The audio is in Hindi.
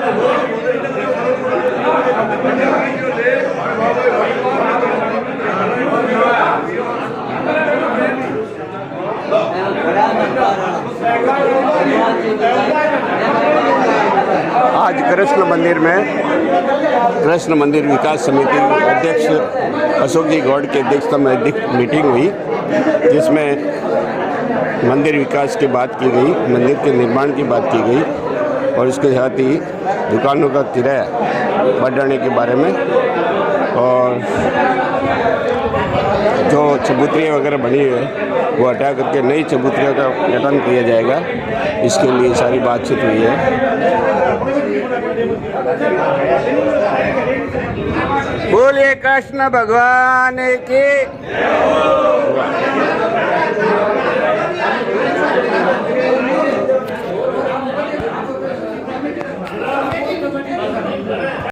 आज कृष्ण मंदिर में कृष्ण मंदिर विकास समिति अध्यक्ष अशोक जी गौड़ के अध्यक्षता में मीटिंग हुई, जिसमें मंदिर विकास की बात की गई, मंदिर के निर्माण की बात की गई और इसके साथ ही दुकानों का किराया बढ़ाने के बारे में और जो चबूतरियाँ वगैरह बनी है वो हटा करके नई चबूतरियों का गठन किया जाएगा, इसके लिए सारी बातचीत हुई है। बोलिए कृष्ण भगवान की।